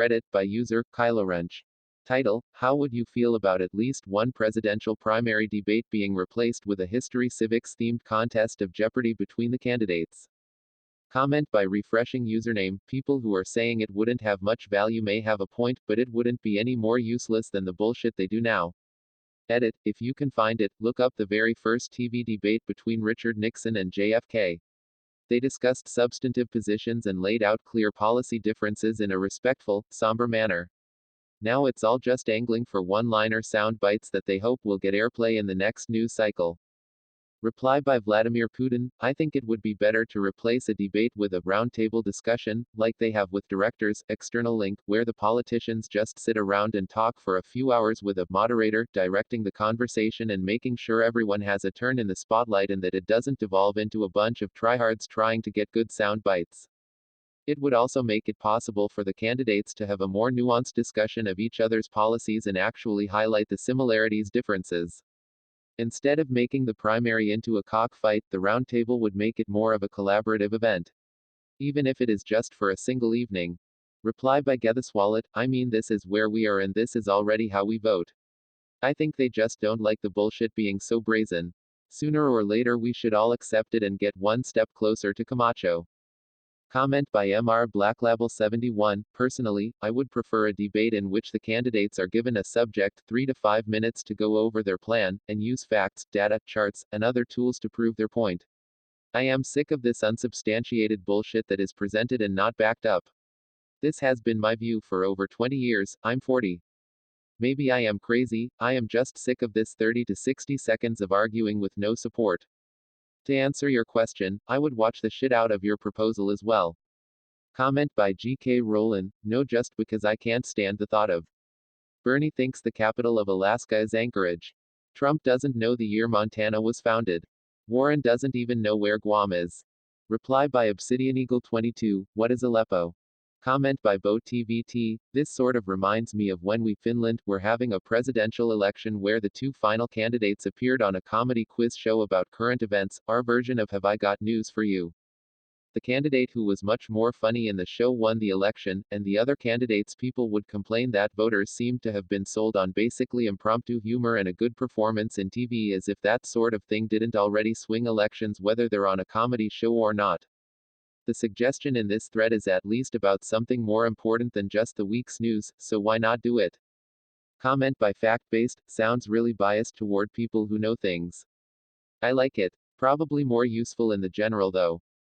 Credit by user KyloWrench. Title: How would you feel about at least one presidential primary debate being replaced with a history civics themed contest of Jeopardy between the candidates? Comment by refreshing username: People who are saying it wouldn't have much value may have a point, but it wouldn't be any more useless than the bullshit they do now. Edit: If you can find it, look up the very first TV debate between Richard Nixon and JFK. They discussed substantive positions and laid out clear policy differences in a respectful, somber manner. Now it's all just angling for one-liner sound bites that they hope will get airplay in the next news cycle. Reply by Vladimir Putin: I think it would be better to replace a debate with a roundtable discussion, like they have with directors. External link, where the politicians just sit around and talk for a few hours with a moderator directing the conversation and making sure everyone has a turn in the spotlight and that it doesn't devolve into a bunch of tryhards trying to get good sound bites. It would also make it possible for the candidates to have a more nuanced discussion of each other's policies and actually highlight the similarities differences. Instead of making the primary into a cockfight, the roundtable would make it more of a collaborative event. Even if it is just for a single evening. Reply by Getheswallet: I mean, this is where we are and this is already how we vote. I think they just don't like the bullshit being so brazen. Sooner or later we should all accept it and get one step closer to Camacho. Comment by Mr. Blacklabel 71. Personally, I would prefer a debate in which the candidates are given a subject, 3 to 5 minutes to go over their plan, and use facts, data, charts, and other tools to prove their point. I am sick of this unsubstantiated bullshit that is presented and not backed up. This has been my view for over 20 years, I'm 40. Maybe I am crazy, I am just sick of this 30 to 60 seconds of arguing with no support. To answer your question, I would watch the shit out of your proposal as well. Comment by GK Rowland: No, just because I can't stand the thought of. Bernie thinks the capital of Alaska is Anchorage. Trump doesn't know the year Montana was founded. Warren doesn't even know where Guam is. Reply by Obsidian Eagle 22. What is Aleppo? Comment by BoTVT: This sort of reminds me of when we Finland were having a presidential election where the two final candidates appeared on a comedy quiz show about current events, our version of Have I Got News for You. The candidate who was much more funny in the show won the election, and the other candidates people would complain that voters seemed to have been sold on basically impromptu humor and a good performance in TV, as if that sort of thing didn't already swing elections whether they're on a comedy show or not. The suggestion in this thread is at least about something more important than just the week's news, so why not do it? Comment by Fact-Based: Sounds really biased toward people who know things. I like it. Probably more useful in the general though.